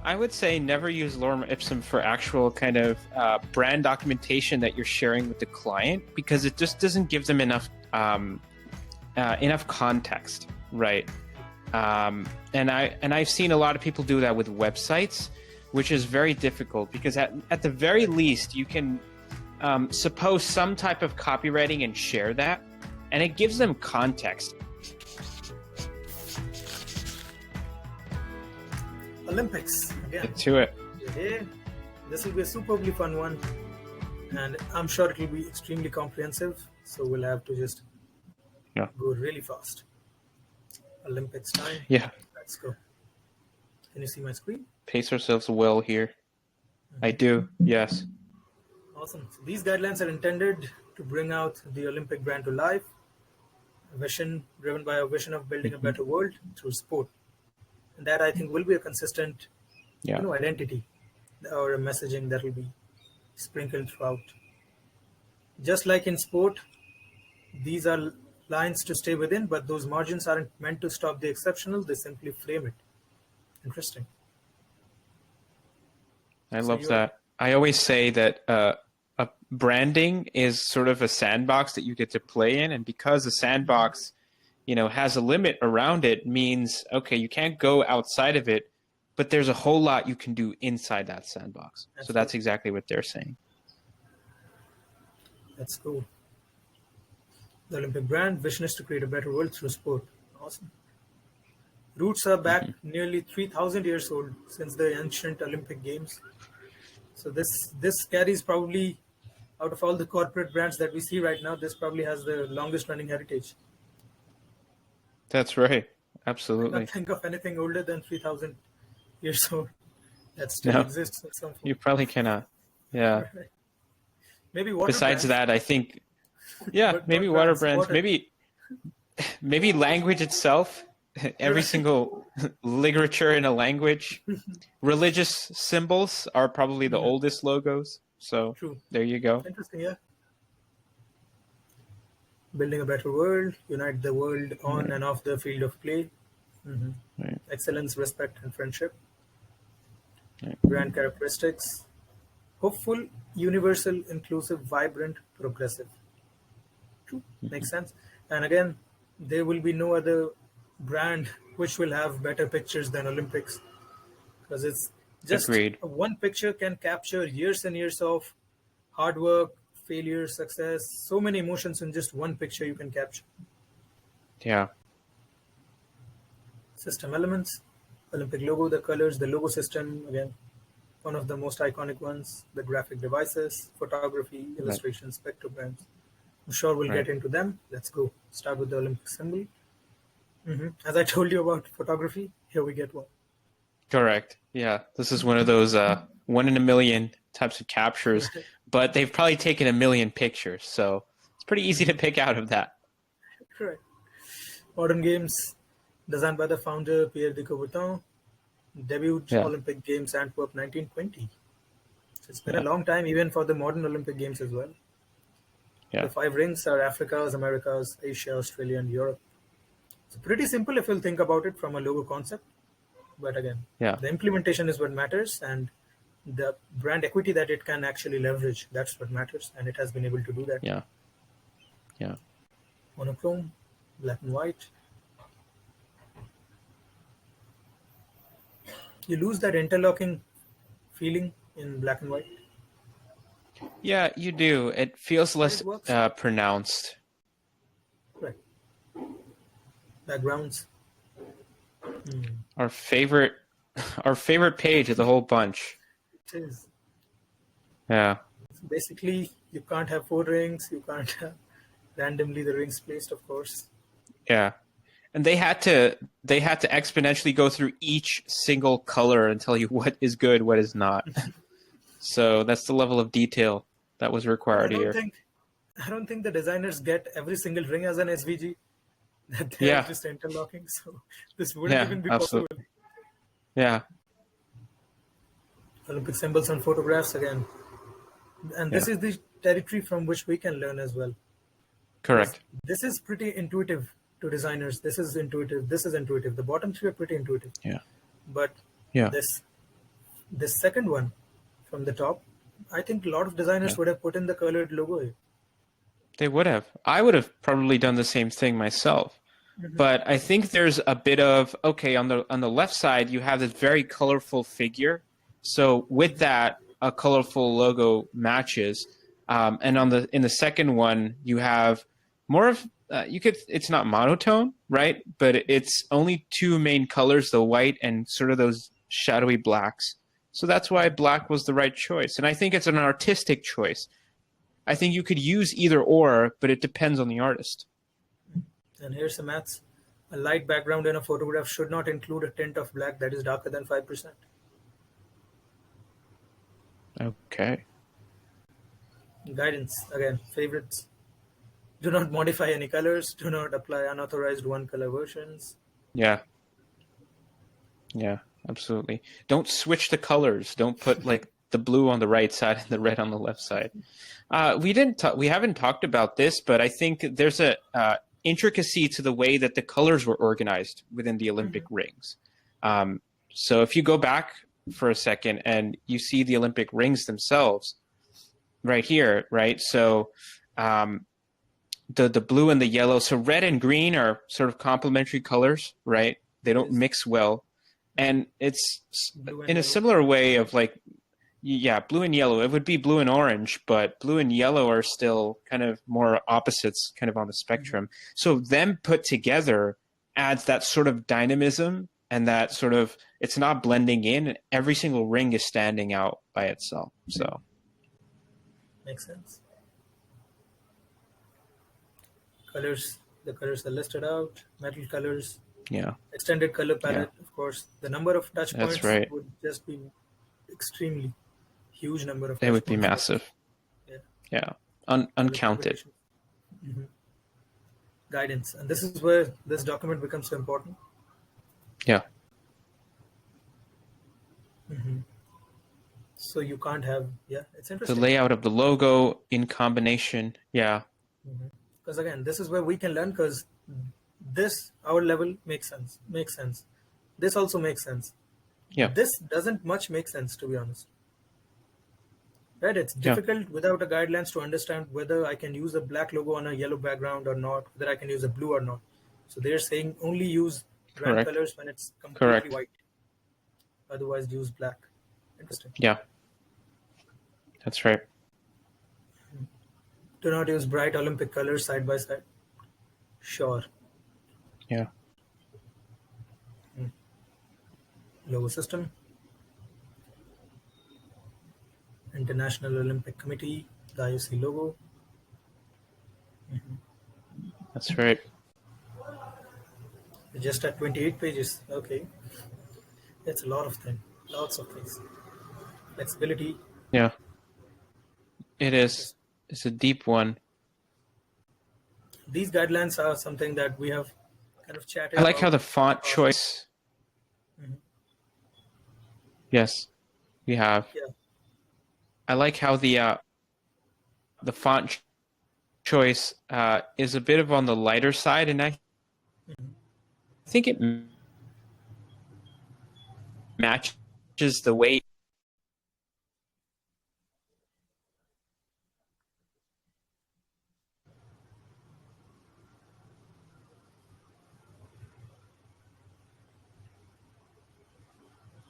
I would say never use lorem ipsum for actual kind of brand documentation that you're sharing with the client, because it just doesn't give them enough enough context, right? And I've seen a lot of people do that with websites, which is very difficult, because at the very least you can suppose some type of copywriting and share that, and it gives them context. Olympics again. Get to it. Yeah, this will be a superbly fun one, and I'm sure it will be extremely comprehensive. So we'll have to just go really fast. Olympics time. Yeah. Let's go. Can you see my screen? Pace ourselves well here. I do. Yes. Awesome. So these guidelines are intended to bring out the Olympic brand to life. A vision driven by a vision of building a better world through sport. And that, I think, will be a consistent identity or a messaging that will be sprinkled throughout. Just like in sport, these are lines to stay within, but those margins aren't meant to stop the exceptional, they simply frame it. Interesting. I love that. I always say that branding is sort of a sandbox that you get to play in, and because the sandbox has a limit around it, means, okay, you can't go outside of it, but there's a whole lot you can do inside that sandbox. So that's exactly what they're saying. That's cool. The Olympic brand vision is to create a better world through sport. Awesome. Roots are back nearly 3,000 years old since the ancient Olympic Games. So this carries probably, out of all the corporate brands that we see right now, this probably has the longest running heritage. That's right. Absolutely. I can't think of anything older than 3,000 years old that still exists in some form. You probably cannot. Yeah. Right. Maybe water Besides brands. that, I think, maybe water brands, maybe language itself, every single literature in a language. Religious symbols are probably the oldest logos. So there you go. Interesting, yeah. Building a better world, unite the world on and off the field of play. Excellence, respect, and friendship. Brand characteristics. Hopeful, universal, inclusive, vibrant, progressive. True. Makes sense. And again, there will be no other brand which will have better pictures than Olympics. Because it's just one picture can capture years and years of hard work, failure, success, so many emotions in just one picture you can capture. Yeah. System elements, Olympic logo, the colors, the logo system, again, one of the most iconic ones, the graphic devices, photography, illustrations, spectrograms. I'm sure we'll get into them. Let's go. Start with the Olympic symbol. As I told you about photography, here we get one. Correct. Yeah. This is one of those 1 in a million types of captures, but they've probably taken a million pictures. So it's pretty easy to pick out of that. Correct. Modern games, designed by the founder, Pierre de Coubertin, debuted Olympic Games Antwerp 1920. So it's been a long time, even for the modern Olympic Games as well. The 5 rings are Africa's, Americas, Asia, Australia, and Europe. It's pretty simple if you'll think about it from a logo concept. But again, the implementation is what matters, and the brand equity that it can actually leverage, that's what matters, and it has been able to do that. Yeah. Monochrome, black and white. You lose that interlocking feeling in black and white. Yeah, you do. It feels less pronounced. Right. Backgrounds. Our favorite page of the whole bunch. It is. Yeah. So basically, you can't have 4 rings. You can't have randomly the rings placed, of course. Yeah. And they had to exponentially go through each single color and tell you what is good, what is not. So that's the level of detail that was required here. I don't think the designers get every single ring as an SVG. That they are just interlocking. So this wouldn't even be possible. Yeah. Olympic symbols on photographs again. And this is the territory from which we can learn as well. Correct. This is pretty intuitive to designers. This is intuitive. This is intuitive. The bottom 3 are pretty intuitive. Yeah. But this The second one from the top, I think a lot of designers would have put in the colored logo here. They would have. I would have probably done the same thing myself. But I think there's a bit of, okay, on the left side, you have this very colorful figure. So with that, a colorful logo matches. And in the second one, you have more of, it's not monotone, right? But it's only two main colors, the white and sort of those shadowy blacks. So that's why black was the right choice. And I think it's an artistic choice. I think you could use either or, but it depends on the artist. And here's the maths. A light background in a photograph should not include a tint of black that is darker than 5%. Okay. Guidance, again, favorites. Do not modify any colors. Do not apply unauthorized one-color versions. Yeah. Yeah, absolutely. Don't switch the colors. Don't put like the blue on the right side and the red on the left side. We haven't talked about this, but I think there's a intricacy to the way that the colors were organized within the Olympic rings. So if you go back for a second and you see the Olympic rings themselves right here, right? So the blue and the yellow, so red and green are sort of complementary colors, right? They don't mix well. And it's in a similar way of like, yeah, blue and yellow. It would be blue and orange, but blue and yellow are still kind of more opposites kind of on the spectrum. So them put together adds that sort of dynamism and that sort of, it's not blending in, and every single ring is standing out by itself. So makes sense. Colors, the colors are listed out, metal colors. Yeah. Extended color palette, of course. The number of touch points would just be extremely huge number of touch points. It would be massive. Yeah. Uncounted. Guidance. And this is where this document becomes so important. Yeah. So you can't have, it's interesting. The layout of the logo in combination. Yeah. Because again, this is where we can learn, because this, our level makes sense. This also makes sense. Yeah. This doesn't much make sense, to be honest. Right? It's difficult without a guidelines to understand whether I can use a black logo on a yellow background or not, whether I can use a blue or not. So they're saying only use brand colors when it's completely white. Otherwise use black. Interesting. Yeah. That's right. Do not use bright Olympic colors side by side. Sure. Yeah. Logo system. International Olympic Committee, the IOC logo. That's right. Just at 28 pages. Okay. It's a lot of things. Lots of things. Flexibility. Yeah. It is. It's a deep one. These guidelines are something that we have kind of chatted I like how the font choice. Yes, we have. Yeah. I like how the font choice is a bit of on the lighter side, and I think it matches the way.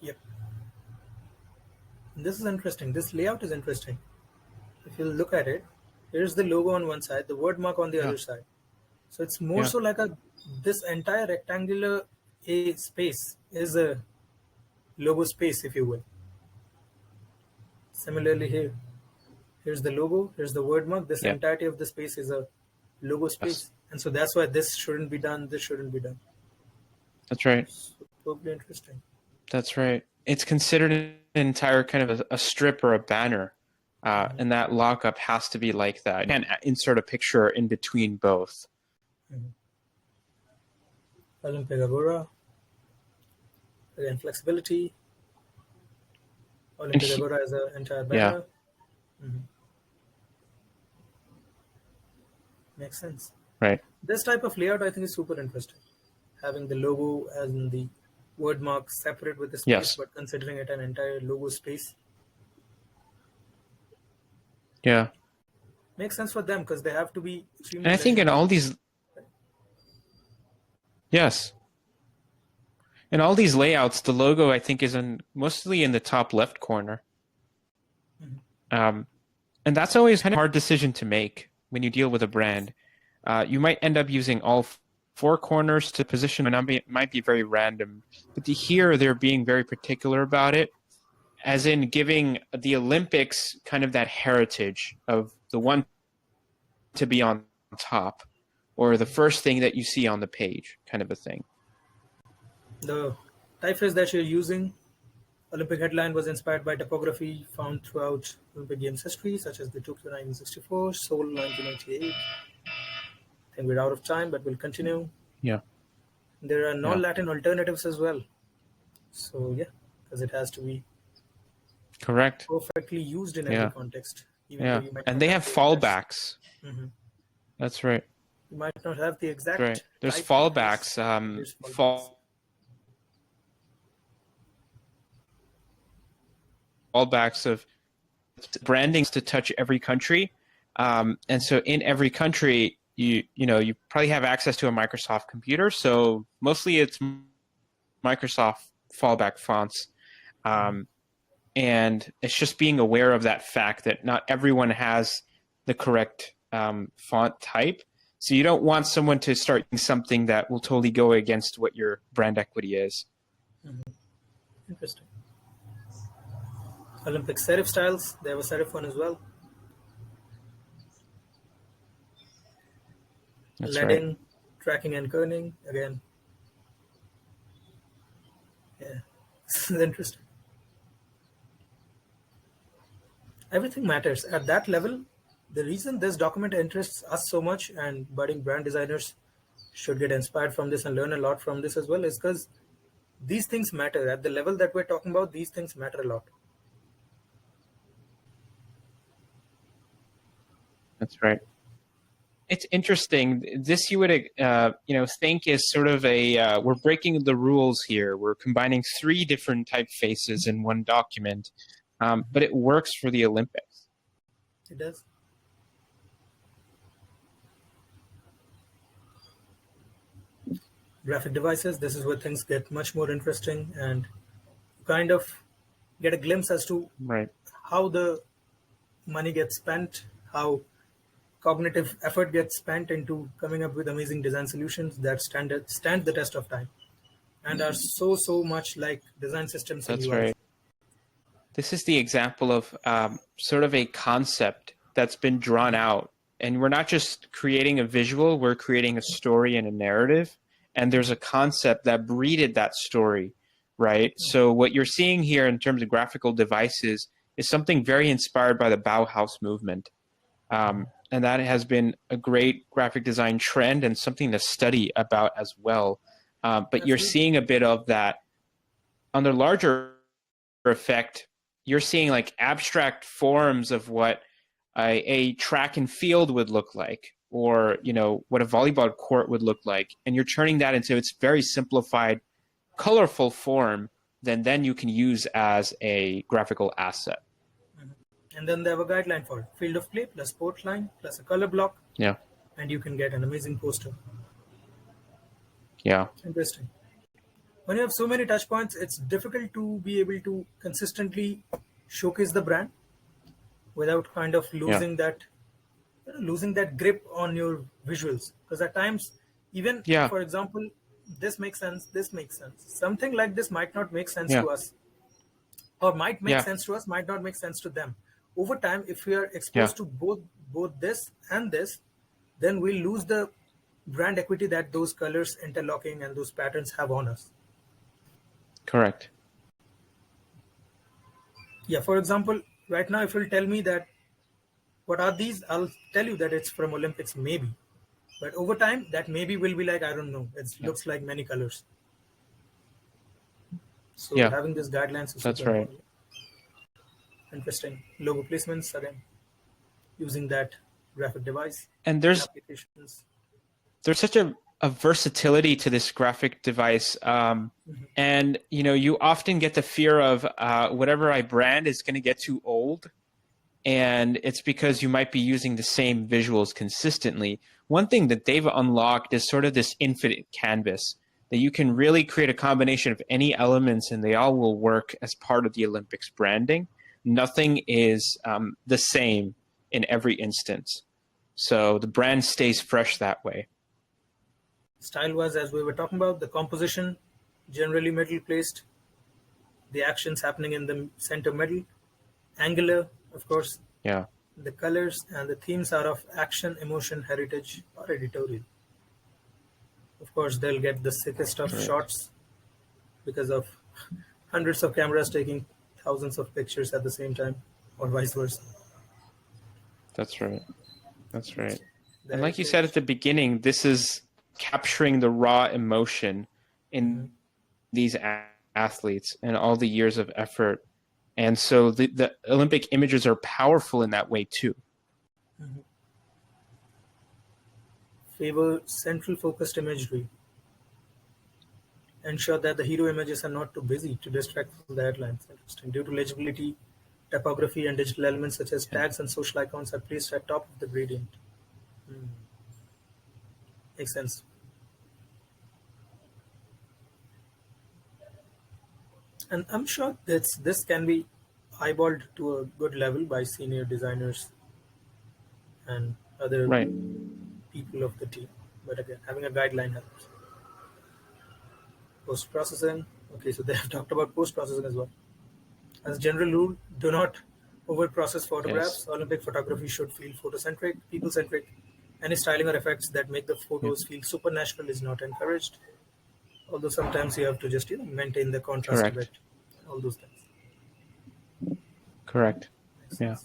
Yep. This is interesting. This layout is interesting. If you look at it, here's the logo on one side, the word mark on the other side. So it's more so like this entire rectangular space is a logo space, if you will. Similarly here, here's the logo, here's the word mark. This entirety of the space is a logo space. And so that's why this shouldn't be done, this shouldn't be done. That's right. Totally interesting. That's right. It's considered an entire kind of a strip or a banner. And that lockup has to be like that. You can't insert a picture in between both. Olympic Agora. Again, flexibility. Olympic Agora is an entire banner. Makes sense. Right. This type of layout I think is super interesting. Having the logo as in the word mark separate with the space, Yes. but considering it an entire logo space. Yeah. Makes sense for them because they have to be And extremely I think in legible. all these, yes, in all these layouts, the logo I think is mostly in the top left corner. And that's always kind of a hard decision to make when you deal with a brand. You might end up using all four corners to position, and it might be very random. But here, they're being very particular about it, as in giving the Olympics kind of that heritage of the one to be on top, or the first thing that you see on the page, kind of a thing. The typeface that you're using, Olympic headline, was inspired by typography found throughout Olympic Games history, such as the Tokyo 1964, Seoul 1998. I think we're out of time, but we'll continue. Yeah. There are non-Latin alternatives as well. So yeah, because it has to be Correct. perfectly used in every context. Even though you might and not they have the fallbacks. That's right. You might not have the exact. Right. There's type fallbacks. There's fallbacks. Fallbacks of brandings to touch every country, and so in every country, you probably have access to a Microsoft computer. So mostly it's Microsoft fallback fonts, and it's just being aware of that fact that not everyone has the correct font type. So you don't want someone to start using something that will totally go against what your brand equity is. Interesting. Olympic serif styles. They have a serif one as well. That's Leading, right. tracking and kerning again. Yeah, this is interesting. Everything matters at that level. The reason this document interests us so much, and budding brand designers should get inspired from this and learn a lot from this as well, is because these things matter at the level that we're talking about. These things matter a lot. That's right. It's interesting. This you would think is sort of a we're breaking the rules here. We're combining three different typefaces in one document, but it works for the Olympics. It does. Graphic devices. This is where things get much more interesting, and kind of get a glimpse as to how the money gets spent, how cognitive effort gets spent into coming up with amazing design solutions that stand the test of time and are so much like design systems and That's UIs. right. This is the example of sort of a concept that's been drawn out. And we're not just creating a visual, we're creating a story and a narrative. And there's a concept that breeded that story, right? So what you're seeing here in terms of graphical devices is something very inspired by the Bauhaus movement. And that has been a great graphic design trend and something to study about as well. But you're seeing a bit of that. On the larger effect, you're seeing like abstract forms of what a track and field would look like, or what a volleyball court would look like, and you're turning that into its very simplified, colorful form. Then you can use as a graphical asset. And then they have a guideline for it. Field of play plus port line plus a color block. Yeah. And you can get an amazing poster. Yeah. Interesting. When you have so many touch points, it's difficult to be able to consistently showcase the brand without kind of losing that grip on your visuals. Because at times, even for example, this makes sense, this makes sense. Something like this might not make sense to us, or might make sense to us, might not make sense to them. Over time, if we are exposed to both this and this, then we'll lose the brand equity that those colors interlocking and those patterns have on us. Correct. Yeah, for example, right now, if you'll tell me that what are these, I'll tell you that it's from Olympics, maybe. But over time, that maybe will be like, I don't know, it looks like many colors. So having these guidelines is that's right. Interesting. Logo placements, again, using that graphic device. And there's such a a versatility to this graphic device. And, you often get the fear of whatever I brand is going to get too old. And it's because you might be using the same visuals consistently. One thing that they've unlocked is sort of this infinite canvas that you can really create a combination of any elements and they all will work as part of the Olympics branding. Nothing is the same in every instance. So the brand stays fresh that way. Style-wise, as we were talking about, the composition, generally middle placed, the actions happening in the center middle, angular, of course. Yeah. The colors and the themes are of action, emotion, heritage, or editorial. Of course, they'll get the sickest of shots because of hundreds of cameras taking thousands of pictures at the same time, or vice versa. That's right. That's right. And like you said at the beginning, this is capturing the raw emotion in these athletes and all the years of effort. And so the Olympic images are powerful in that way too. Favor central focused imagery. Ensure that the hero images are not too busy to distract from the headlines. Interesting. Due to legibility, typography and digital elements such as tags and social icons are placed at top of the gradient. Makes sense. And I'm sure that this can be eyeballed to a good level by senior designers and other people of the team. But again, having a guideline helps. Post-processing. Okay, so they have talked about post-processing as well. As a general rule, do not over-process photographs. Yes. Olympic photography should feel photocentric, people-centric. Any styling or effects that make the photos feel supernatural is not encouraged. Although sometimes you have to just maintain the contrast a bit. All those things. Correct. Yeah.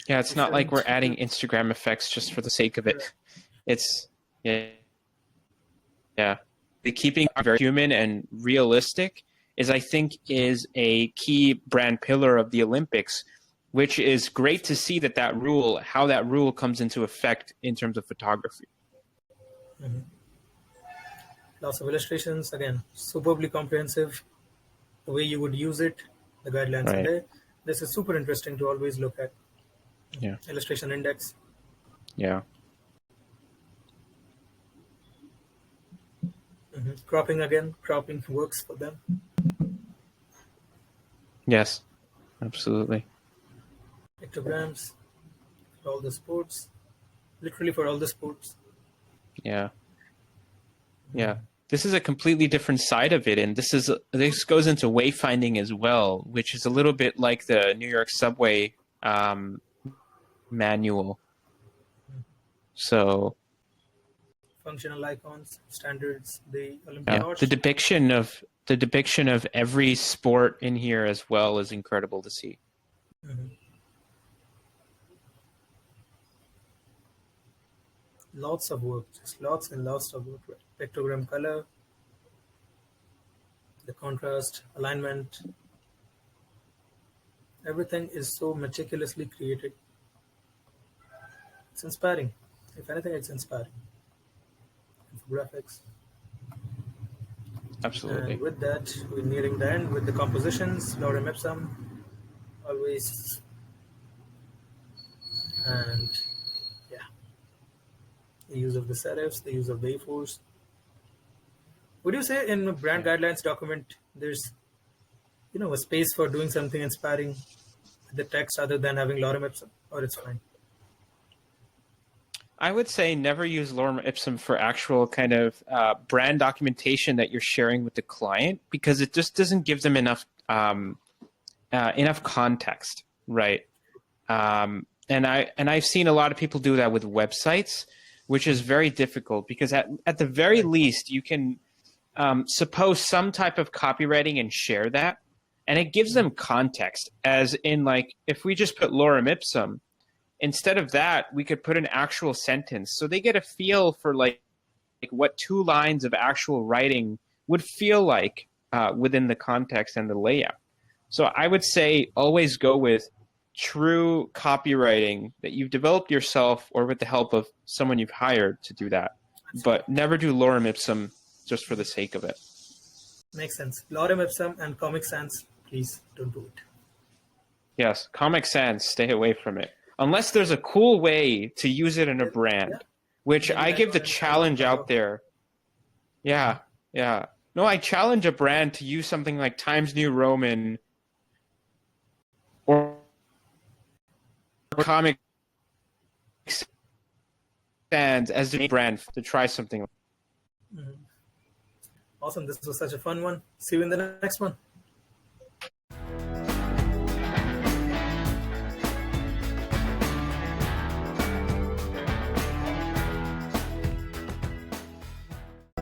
Yeah, it's not like we're adding Instagram effects just for the sake of it. It's the keeping it very human and realistic is, I think, is a key brand pillar of the Olympics, which is great to see how that rule comes into effect in terms of photography. Lots of illustrations, again, superbly comprehensive. The way you would use it, the guidelines are there. This is super interesting to always look at. Yeah. Illustration index. Yeah. Cropping again. Cropping works for them. Yes, absolutely. Pictograms for all the sports. Literally for all the sports. Yeah. Yeah. This is a completely different side of it, and this goes into wayfinding as well, which is a little bit like the New York subway manual. So functional icons, standards, the Olympic the depiction of every sport in here as well is incredible to see. Lots of work, just lots and lots of work. Pictogram color, the contrast, alignment, everything is so meticulously created. It's inspiring. If anything, it's inspiring. Infographics. Absolutely. And with that, we're nearing the end with the compositions, lorem ipsum, always. And the use of the serifs, the use of the A4s. Would you say in a brand guidelines document, there's, a space for doing something inspiring with the text other than having lorem ipsum, or it's fine? I would say never use lorem ipsum for actual kind of brand documentation that you're sharing with the client, because it just doesn't give them enough context, right? And I've seen a lot of people do that with websites, which is very difficult because at the very least you can suppose some type of copywriting and share that, and it gives them context. As in, like, if we just put lorem ipsum, instead of that, we could put an actual sentence, so they get a feel for like what 2 lines of actual writing would feel like within the context and the layout. So I would say always go with true copywriting that you've developed yourself or with the help of someone you've hired to do that. But never do lorem ipsum just for the sake of it. Makes sense. Lorem ipsum and Comic Sans, please don't do it. Yes, Comic Sans, stay away from it. Unless there's a cool way to use it in a brand, which I give the challenge out there. Yeah, yeah. No, I challenge a brand to use something like Times New Roman or Comic Sans as the brand to try something. Awesome. This was such a fun one. See you in the next one.